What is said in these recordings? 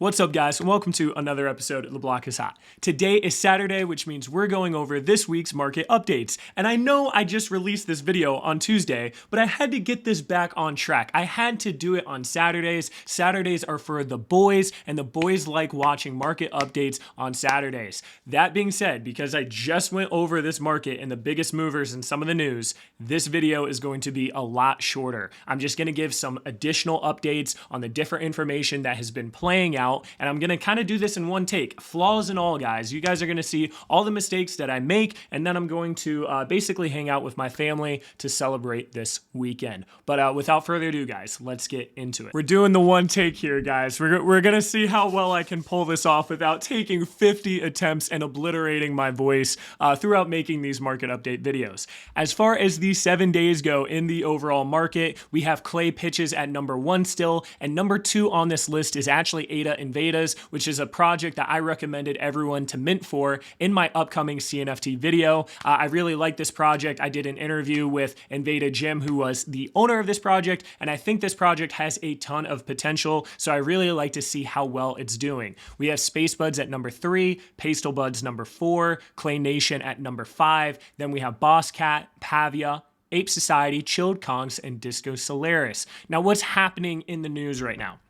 What's up, guys, and welcome to another episode of The Block is Hot. Today is Saturday, which means we're going over this week's market updates. And I know I just released this video on Tuesday, but I had to get this back on track. I had to do it on Saturdays. Saturdays are for the boys, and the boys like watching market updates on Saturdays. That being said, because I just went over this market and the biggest movers in some of the news, this video is going to be a lot shorter. I'm just going to give some additional updates on the different information that has been playing out. And I'm going to kind of do this in one take, flaws and all, guys. You guys are going to see all the mistakes that I make, and then I'm going to basically hang out with my family to celebrate this weekend. But without further ado, guys, let's get into it. We're doing the one take here, guys. We're going to see how well I can pull this off without taking 50 attempts and obliterating my voice throughout making these market update videos. As far as these 7 days go in the overall market, we have clay pitches at number 1 still, and number 2 on this list is actually Ada Invadaz, which is a project that I recommended everyone to mint for in my upcoming CNFT video. I really like this project. I did an interview with Invadaz Jim, who was the owner of this project, and I think this project has a ton of potential, so I really like to see how well it's doing. We have Space Buds at number 3, Pastel Buds number 4, Clay Nation at number 5, then we have Boss Cat, Pavia, Ape Society, Chilled Conks, and Disco Solaris. Now, what's happening in the news right now?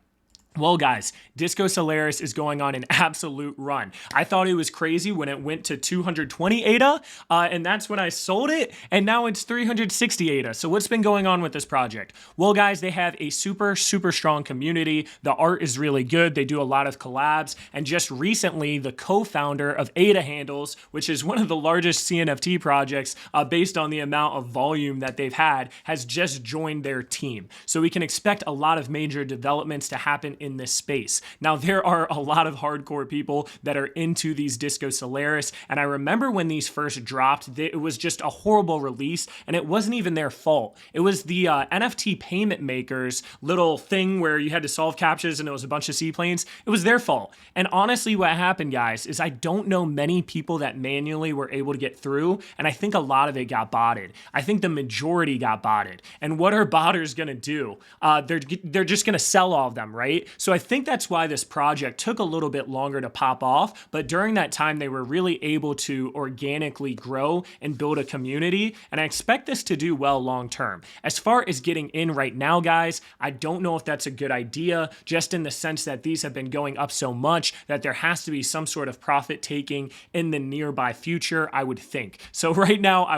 Well, guys, Disco Solaris is going on an absolute run. I thought it was crazy when it went to 220 ADA, and that's when I sold it, and now it's 360 ADA. So what's been going on with this project? Well, guys, they have a super strong community. The art is really good. They do a lot of collabs, and just recently, the co-founder of ADA Handles, which is one of the largest CNFT projects based on the amount of volume that they've had, has just joined their team. So we can expect a lot of major developments to happen in this space. Now, there are a lot of hardcore people that are into these Disco Solaris, and I remember when these first dropped, it was just a horrible release, and it wasn't even their fault. It was the NFT payment makers little thing where you had to solve captchas and it was a bunch of seaplanes. It was their fault. And honestly, what happened, guys, is I don't know many people that manually were able to get through, and I think a lot of it got botted. I think the majority got botted. And what are botters gonna do? They're just gonna sell all of them, right? So I think that's why this project took a little bit longer to pop off, but during that time, they were really able to organically grow and build a community, and I expect this to do well long term. As far as getting in right now, guys, I don't know if that's a good idea, just in the sense that these have been going up so much that there has to be some sort of profit taking in the nearby future, I would think. So right now, I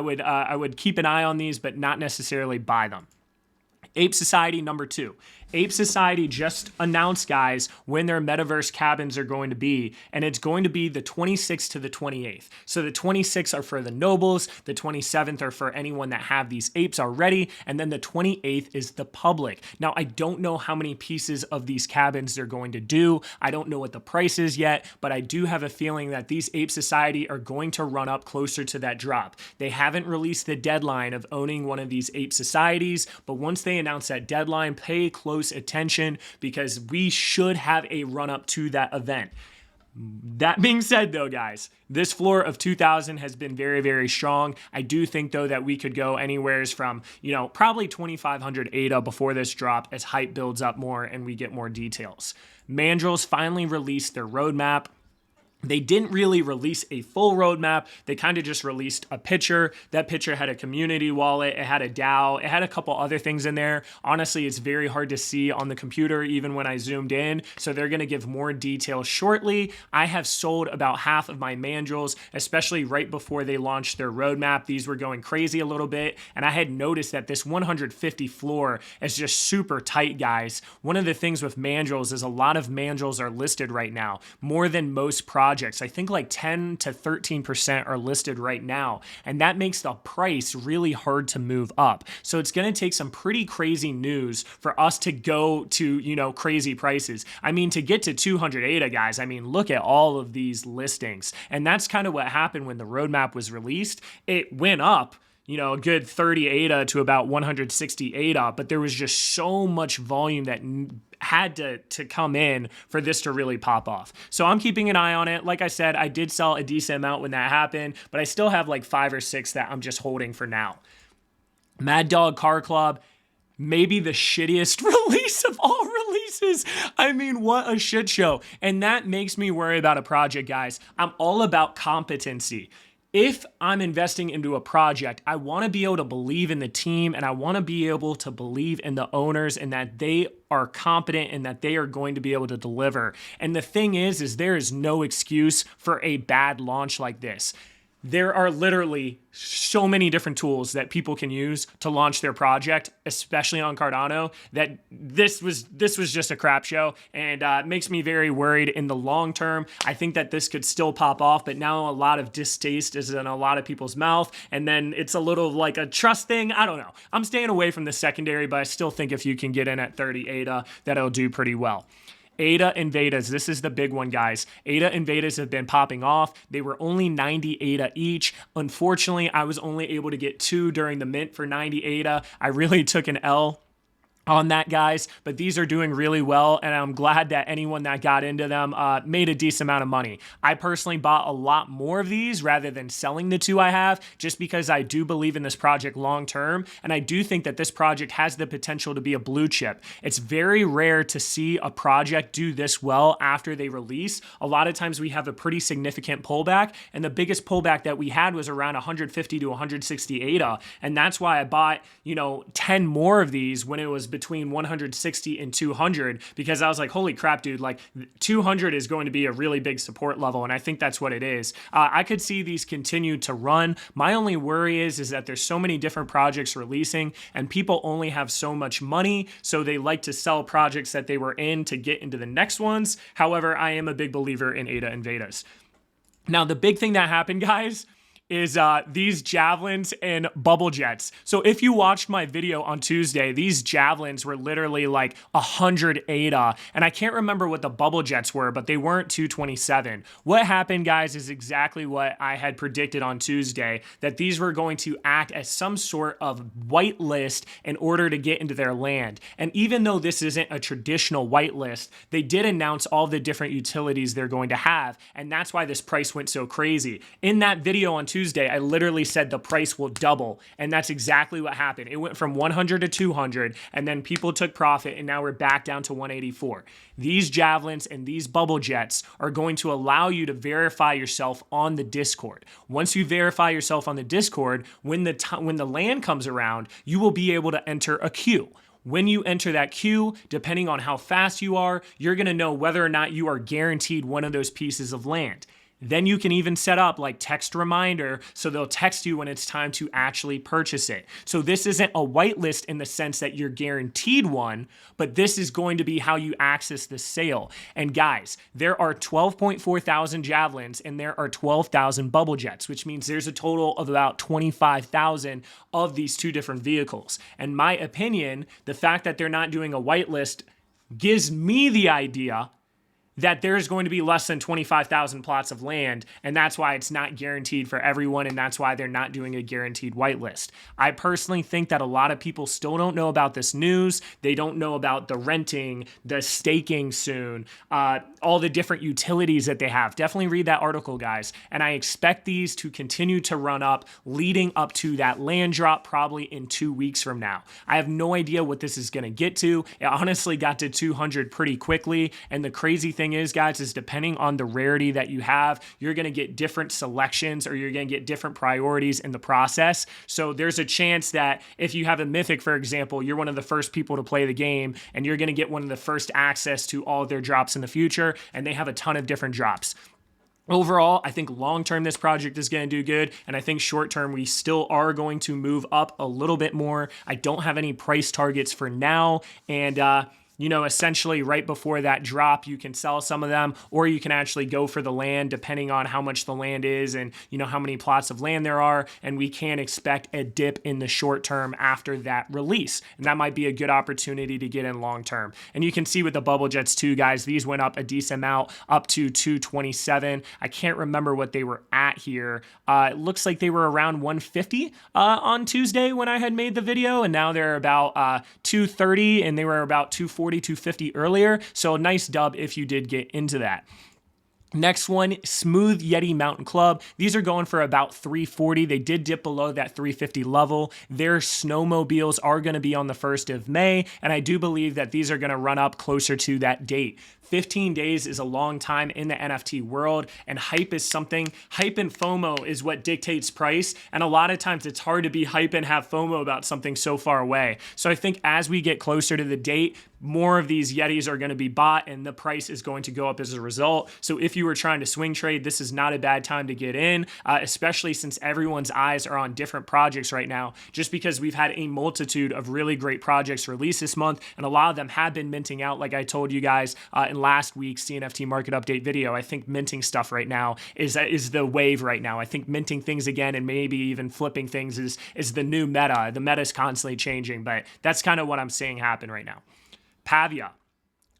would keep an eye on these, but not necessarily buy them. Ape Society number 2. Ape Society just announced, guys, when their metaverse cabins are going to be, and it's going to be the 26th to the 28th. So the 26th are for the nobles, the 27th are for anyone that have these apes already, and then the 28th is the public. Now, I don't know how many pieces of these cabins they're going to do. I don't know what the price is yet, but I do have a feeling that these Ape Society are going to run up closer to that drop. They haven't released the deadline of owning one of these Ape Societies, but once they announce that deadline, pay close attention because we should have a run up to that event. That being said, though, guys, this floor of 2,000 has been very strong. I do think, though, that we could go anywhere from, probably 2,500 ADA before this drop as hype builds up more and we get more details. Mandrills finally released their roadmap. They didn't really release a full roadmap. They kind of just released a picture. That picture had a community wallet. It had a DAO. It had a couple other things in there. Honestly, it's very hard to see on the computer, even when I zoomed in. So they're going to give more details shortly. I have sold about half of my mandrills, especially right before they launched their roadmap. These were going crazy a little bit. And I had noticed that this 150 floor is just super tight, guys. One of the things with mandrills is a lot of mandrills are listed right now, more than most projects. I think like 10 to 13% are listed right now, and that makes the price really hard to move up. So it's going to take some pretty crazy news for us to go to, crazy prices. I mean, to get to 200 ADA, guys, I mean, look at all of these listings. And that's kind of what happened when the roadmap was released. It went up, a good 30 ADA to about 160 ADA, but there was just so much volume that had to come in for this to really pop off. So I'm keeping an eye on it. Like I said, I did sell a decent amount when that happened, but I still have like 5 or 6 that I'm just holding for now. Mad Dog Car Club, maybe the shittiest release of all releases. I mean, what a shit show. And that makes me worry about a project, guys. I'm all about competency. If I'm investing into a project, I want to be able to believe in the team, and I want to be able to believe in the owners and that they are competent and that they are going to be able to deliver. And the thing is there is no excuse for a bad launch like this. There are literally so many different tools that people can use to launch their project, especially on Cardano, that this was just a crap show, and it makes me very worried in the long term. I think that this could still pop off, but now a lot of distaste is in a lot of people's mouth, and then it's a little like a trust thing. I don't know. I'm staying away from the secondary, but I still think if you can get in at 30 ADA, that it'll do pretty well. ADA Invadaz, this is the big one, guys. ADA Invadaz have been popping off. They were only 90 ADA each. Unfortunately, I was only able to get 2 during the mint for 90 ADA. I really took an L on that, guys, but these are doing really well, and I'm glad that anyone that got into them made a decent amount of money. I personally bought a lot more of these rather than selling the 2 I have, just because I do believe in this project long term, and I do think that this project has the potential to be a blue chip. It's very rare to see a project do this well after they release. A lot of times we have a pretty significant pullback, and the biggest pullback that we had was around 150 to 160 ADA, and that's why I bought, 10 more of these when it was between 160 and 200, because I was like, holy crap, dude, like 200 is going to be a really big support level, and I think that's what it is. I could see these continue to run. My only worry is that there's so many different projects releasing, and people only have so much money, so they like to sell projects that they were in to get into the next ones. However, I am a big believer in ADA Invadaz. Now, the big thing that happened, guys, is these javelins and bubble jets. So if you watched my video on Tuesday, these javelins were literally like 100 ADA, and I can't remember what the bubble jets were, but they weren't 227. What happened, guys, is exactly what I had predicted on Tuesday, that these were going to act as some sort of whitelist in order to get into their land. And even though this isn't a traditional whitelist, they did announce all the different utilities they're going to have, and that's why this price went so crazy. In that video on Tuesday, I literally said the price will double, and that's exactly what happened. It went from 100 to 200, and then people took profit, and now we're back down to 184. These javelins and these bubble jets are going to allow you to verify yourself on the Discord. Once you verify yourself on the Discord, when the land comes around, you will be able to enter a queue. When you enter that queue, depending on how fast you are, you're going to know whether or not you are guaranteed one of those pieces of land. Then you can even set up like text reminder, so they'll text you when it's time to actually purchase it. So this isn't a whitelist in the sense that you're guaranteed one, but this is going to be how you access the sale. And guys, there are 12.4 thousand javelins and there are 12,000 bubble jets, which means there's a total of about 25,000 of these 2 different vehicles. And my opinion, the fact that they're not doing a whitelist gives me the idea that there's going to be less than 25,000 plots of land, and that's why it's not guaranteed for everyone, and that's why they're not doing a guaranteed whitelist. I personally think that a lot of people still don't know about this news. They don't know about the renting, the staking soon, all the different utilities that they have. Definitely read that article, guys, and I expect these to continue to run up, leading up to that land drop probably in 2 weeks from now. I have no idea what this is going to get to. It honestly got to 200 pretty quickly, and the crazy thing is, guys, is depending on the rarity that you have, you're going to get different selections, or you're going to get different priorities in the process. So there's a chance that if you have a mythic, for example, you're one of the first people to play the game, and you're going to get one of the first access to all of their drops in the future, and they have a ton of different drops. Overall, I think long-term this project is going to do good, and I think short-term we still are going to move up a little bit more. I don't have any price targets for now, and essentially right before that drop, you can sell some of them, or you can actually go for the land depending on how much the land is and, how many plots of land there are. And we can expect a dip in the short term after that release. And that might be a good opportunity to get in long term. And you can see with the bubble jets too, guys, these went up a decent amount, up to 227. I can't remember what they were at here. It looks like they were around 150 on Tuesday when I had made the video. And now they're about 230, and they were about 240, 250 earlier. So a nice dub if you did get into that. Next one, Smooth Yeti Mountain Club. These are going for about $340. They did dip below that $350 level. Their snowmobiles are going to be on the 1st of May, and I do believe that these are going to run up closer to that date. 15 days is a long time in the NFT world, and hype is something. Hype and FOMO is what dictates price, and a lot of times it's hard to be hype and have FOMO about something so far away. So I think as we get closer to the date, more of these Yetis are going to be bought and the price is going to go up as a result. So if you were trying to swing trade, this is not a bad time to get in, especially since everyone's eyes are on different projects right now, just because we've had a multitude of really great projects released this month, and a lot of them have been minting out, like I told you guys in last week's CNFT market update video. I think minting stuff right now is the wave right now. I think minting things again and maybe even flipping things is the new meta. The meta is constantly changing, but that's kind of what I'm seeing happen right now. Pavia.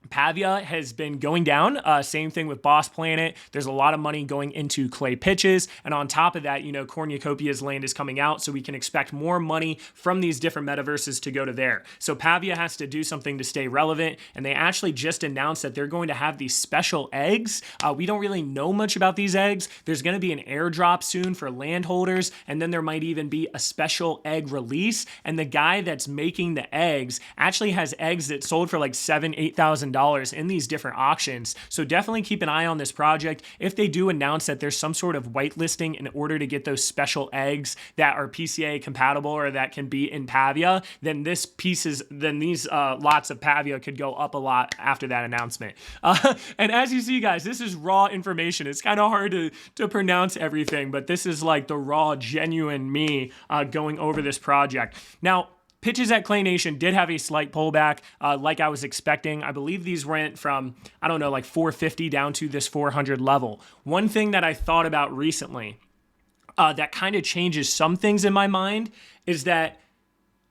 Pavia has been going down. Same thing with Boss Planet. There's a lot of money going into clay pitches. And on top of that, Cornucopias land is coming out, so we can expect more money from these different metaverses to go to there. So Pavia has to do something to stay relevant. And they actually just announced that they're going to have these special eggs. We don't really know much about these eggs. There's going to be an airdrop soon for landholders. And then there might even be a special egg release. And the guy that's making the eggs actually has eggs that sold for like $7,000, $8,000 in these different auctions. So definitely keep an eye on this project. If they do announce that there's some sort of whitelisting in order to get those special eggs that are PCA compatible or that can be in Pavia, then these lots of Pavia could go up a lot after that announcement. And as you see, guys, this is raw information. It's kind of hard to pronounce everything, but this is like the raw, genuine me going over this project. Now, pitches at Clay Nation did have a slight pullback, like I was expecting. I believe these went from, like 450 down to this 400 level. One thing that I thought about recently that kind of changes some things in my mind is that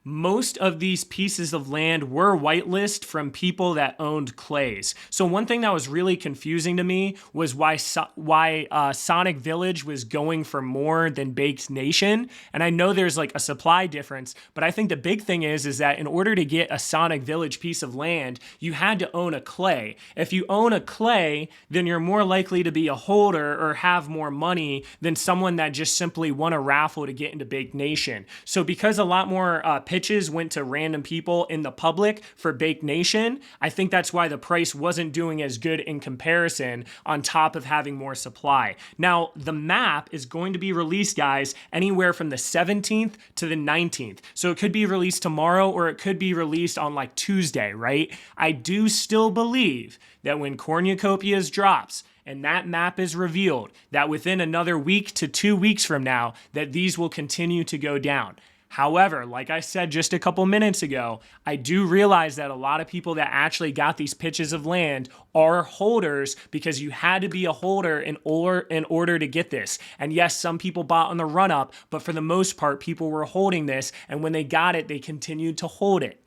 most of these pieces of land were whitelist from people that owned clays. So one thing that was really confusing to me was why Sonic Village was going for more than Baked Nation. And I know there's like a supply difference, but I think the big thing is that in order to get a Sonic Village piece of land, you had to own a clay. If you own a clay, then you're more likely to be a holder or have more money than someone that just simply won a raffle to get into Baked Nation. So because a lot more pitches went to random people in the public for Baked Nation, I think that's why the price wasn't doing as good in comparison on top of having more supply. Now, the map is going to be released, guys, anywhere from the 17th to the 19th. So it could be released tomorrow or it could be released on like Tuesday, right? I do still believe that when Cornucopias drops, and that map is revealed, that within another week to 2 weeks from now, that these will continue to go down. However, like I said just a couple minutes ago, I do realize that a lot of people that actually got these pitches of land are holders because you had to be a holder in order to get this. And yes, some people bought on the run up, but for the most part, people were holding this. And when they got it, they continued to hold it.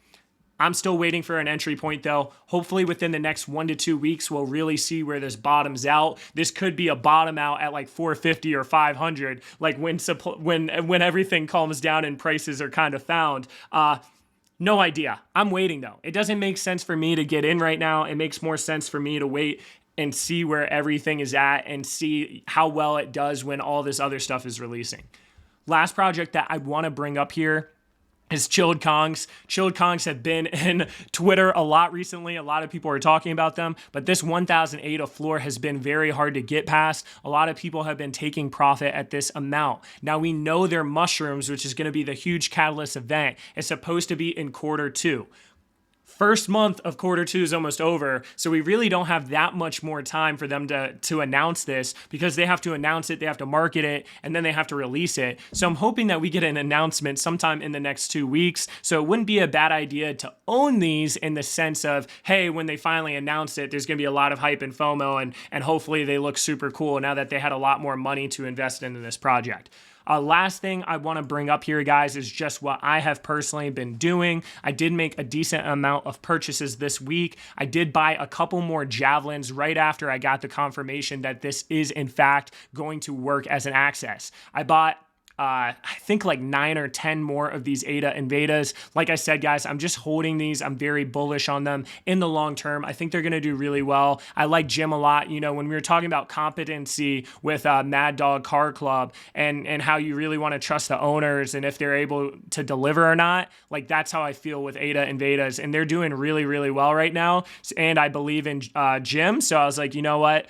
I'm still waiting for an entry point though. Hopefully within the next 1 to 2 weeks, we'll really see where this bottoms out. This could be a bottom out at like 450 or 500, like when everything calms down and prices are kind of found. No idea. I'm waiting though. It doesn't make sense for me to get in right now. It makes more sense for me to wait and see where everything is at and see how well it does when all this other stuff is releasing. Last project that I want to bring up here is Chilled Kongs. Chilled Kongs have been in Twitter a lot recently. A lot of people are talking about them, but this 1,008 a floor has been very hard to get past. A lot of people have been taking profit at this amount. Now we know their mushrooms, which is going to be the huge catalyst event, is supposed to be in Q2. First month of Q2 is almost over, so we really don't have that much more time for them to announce this because they have to announce it, they have to market it, and then they have to release it. So I'm hoping that we get an announcement sometime in the next 2 weeks. So it wouldn't be a bad idea to own these in the sense of, hey, when they finally announce it, there's going to be a lot of hype and FOMO, and hopefully they look super cool now that they had a lot more money to invest into this project. Last thing I want to bring up here, guys, is just what I have personally been doing. I did make a decent amount of purchases this week. I did buy a couple more javelins right after I got the confirmation that this is, in fact, going to work as an access. I bought I think like 9 or 10 more of these ADA Invadas. Like I said, guys, I'm just holding these. I'm very bullish on them in the long term. I think they're going to do really well. I like Jim a lot. You know, when we were talking about competency with Mad Dog Car Club and how you really want to trust the owners and if they're able to deliver or not, like that's how I feel with ADA Invadas. And they're doing really, really well right now. And I believe in Jim. So I was like, you know what?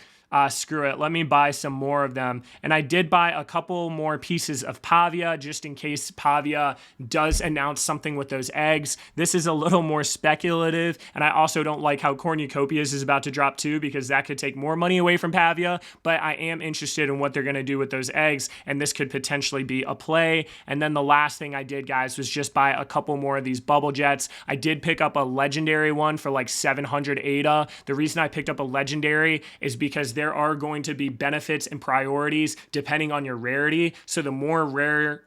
Screw it. Let me buy some more of them. And I did buy a couple more pieces of Pavia just in case Pavia does announce something with those eggs. This is a little more speculative. And I also don't like how Cornucopias is about to drop too, because that could take more money away from Pavia. But I am interested in what they're going to do with those eggs. And this could potentially be a play. And then the last thing I did, guys, was just buy a couple more of these bubble jets. I did pick up a legendary one for like 700 ADA. The reason I picked up a legendary is because there are going to be benefits and priorities depending on your rarity. So the more rare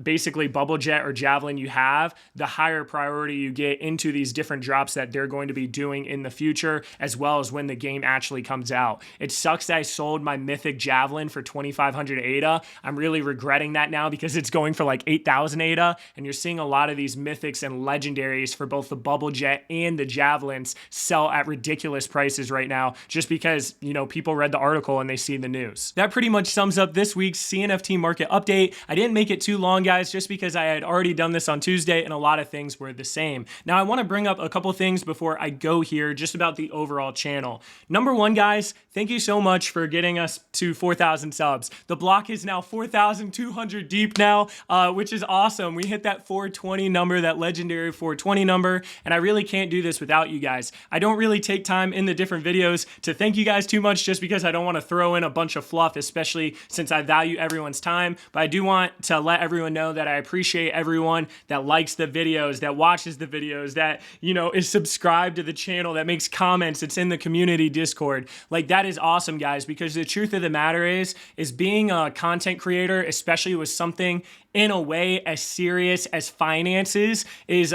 basically bubble jet or javelin you have, the higher priority you get into these different drops that they're going to be doing in the future, as well as when the game actually comes out. It sucks that I sold my mythic javelin for 2,500 ADA. I'm really regretting that now because it's going for like 8,000 ADA, and you're seeing a lot of these mythics and legendaries for both the bubble jet and the javelins sell at ridiculous prices right now just because, you know, people read the article and they see the news. That pretty much sums up this week's CNFT market update. I didn't make it too long, guys, just because I had already done this on Tuesday and a lot of things were the same. Now, I want to bring up a couple things before I go here just about the overall channel. Number one, guys, thank you so much for getting us to 4,000 subs. The block is now 4,200 deep now, which is awesome. We hit that 420 number, that legendary 420 number, and I really can't do this without you guys. I don't really take time in the different videos to thank you guys too much just because I don't want to throw in a bunch of fluff, especially since I value everyone's time, but I do want to let everyone know that I appreciate everyone that likes the videos, that watches the videos, that, you know, is subscribed to the channel, that makes comments, it's in the community Discord. Like, that is awesome, guys, because the truth of the matter is being a content creator, especially with something in a way as serious as finances, is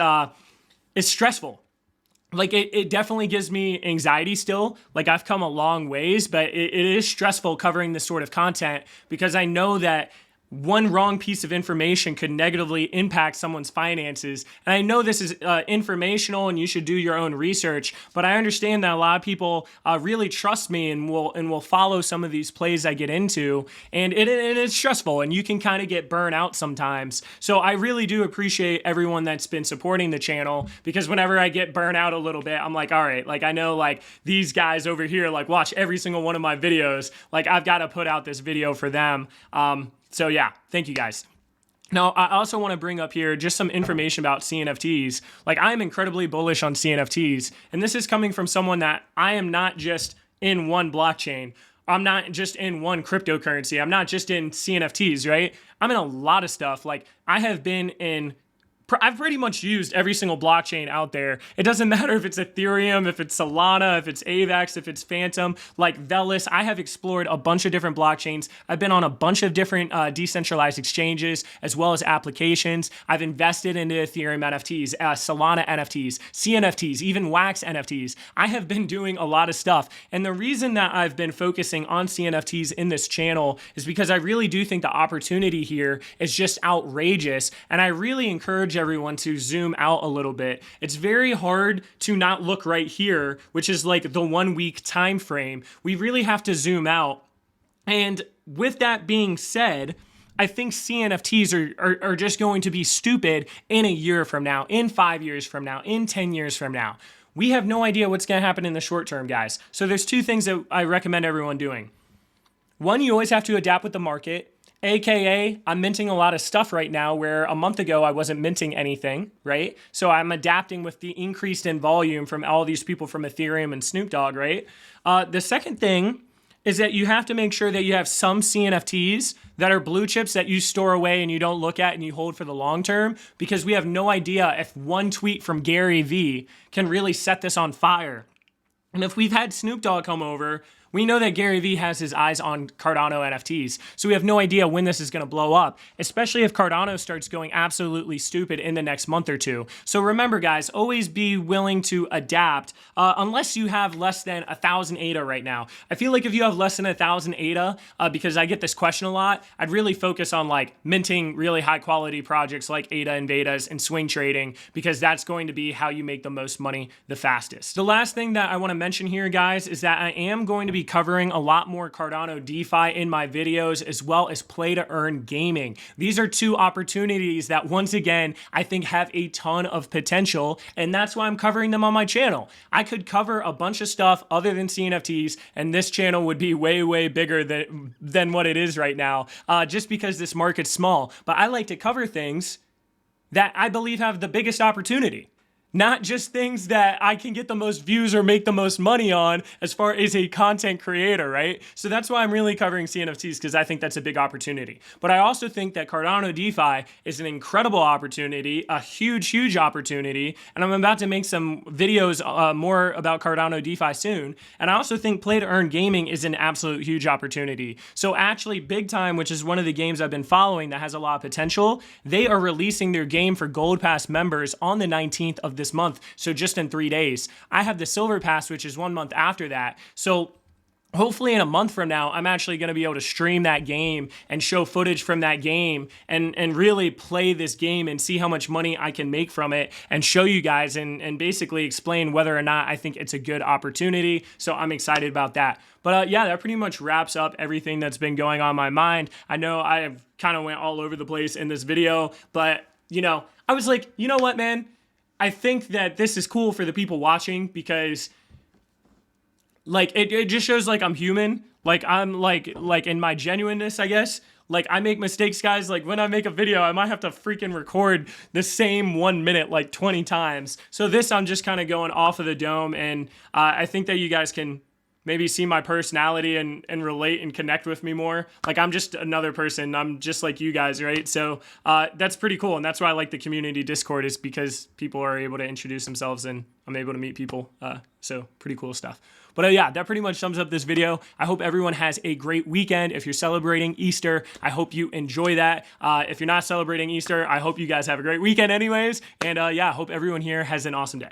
stressful. Like, it definitely gives me anxiety still. Like, I've come a long ways, but it is stressful covering this sort of content because I know that one wrong piece of information could negatively impact someone's finances. And I know this is informational and you should do your own research, but I understand that a lot of people really trust me and will follow some of these plays I get into. And it is stressful and you can kind of get burnt out sometimes. So I really do appreciate everyone that's been supporting the channel, because whenever I get burnt out a little bit, I'm like, all right, like I know like these guys over here like watch every single one of my videos. Like, I've got to put out this video for them. So yeah, thank you guys. Now, I also want to bring up here just some information about CNFTs. Like, I'm incredibly bullish on CNFTs, and this is coming from someone that I am not just in one blockchain. I'm not just in one cryptocurrency. I'm not just in CNFTs, right? I'm in a lot of stuff. Like, I've pretty much used every single blockchain out there. It doesn't matter if it's Ethereum, if it's Solana, if it's AVAX, if it's Phantom, like Velis. I have explored a bunch of different blockchains. I've been on a bunch of different decentralized exchanges as well as applications. I've invested into Ethereum NFTs, Solana NFTs, CNFTs, even Wax NFTs. I have been doing a lot of stuff. And the reason that I've been focusing on CNFTs in this channel is because I really do think the opportunity here is just outrageous. And I really encourage everyone to zoom out a little bit. It's very hard to not look right here, which is like the 1 week time frame. We really have to zoom out. And with that being said, I think CNFTs are just going to be stupid in a year from now, in 5 years from now, in 10 years from now. We have no idea what's going to happen in the short term, guys. So there's two things that I recommend everyone doing. One, you always have to adapt with the market. AKA, I'm minting a lot of stuff right now where a month ago I wasn't minting anything, right? So I'm adapting with the increase in volume from all these people from Ethereum and Snoop Dogg, right? The second thing is that you have to make sure that you have some CNFTs that are blue chips that you store away and you don't look at and you hold for the long term, because we have no idea if one tweet from Gary V can really set this on fire. And if we've had Snoop Dogg come over, We know that Gary Vee has his eyes on Cardano NFTs, so we have no idea when this is going to blow up, especially if Cardano starts going absolutely stupid in the next month or two. So remember, guys, always be willing to adapt unless you have less than 1,000 ADA right now. I feel like if you have less than 1,000 ADA, because I get this question a lot, I'd really focus on like minting really high quality projects like ADA, Invadaz, and swing trading, because that's going to be how you make the most money the fastest. The last thing that I want to mention here, guys, is that I am going to be covering a lot more Cardano DeFi in my videos, as well as play to earn gaming. These are two opportunities that, once again, I think have a ton of potential, and that's why I'm covering them on my channel. I could cover a bunch of stuff other than CNFTs, and this channel would be way, way bigger than what it is right now, just because this market's small. But I like to cover things that I believe have the biggest opportunity. Not just things that I can get the most views or make the most money on as far as a content creator, right? So that's why I'm really covering CNFTs, because I think that's a big opportunity. But I also think that Cardano DeFi is an incredible opportunity, a huge, huge opportunity. And I'm about to make some videos more about Cardano DeFi soon. And I also think play to earn gaming is an absolute huge opportunity. So actually, Big Time, which is one of the games I've been following that has a lot of potential, they are releasing their game for Gold Pass members on the 19th of this month, so just in 3 days. I have the Silver Pass, which is 1 month after that. So hopefully in a month from now, I'm actually going to be able to stream that game and show footage from that game and really play this game and see how much money I can make from it and show you guys and basically explain whether or not I think it's a good opportunity. So I'm excited about that. But yeah, that pretty much wraps up everything that's been going on my mind. I know I kind of went all over the place in this video, but you know, I was like, you know what, man? I think that this is cool for the people watching, because like it just shows like I'm human. Like I'm like in my genuineness, I guess. Like I make mistakes, guys. Like when I make a video, I might have to freaking record the same 1 minute like 20 times. So this, I'm just kind of going off of the dome, and I think that you guys can maybe see my personality and relate and connect with me more. Like I'm just another person. I'm just like you guys, right? So that's pretty cool. And that's why I like the community Discord, is because people are able to introduce themselves and I'm able to meet people. So pretty cool stuff. But yeah, that pretty much sums up this video. I hope everyone has a great weekend. If you're celebrating Easter, I hope you enjoy that. If you're not celebrating Easter, I hope you guys have a great weekend anyways. And yeah, I hope everyone here has an awesome day.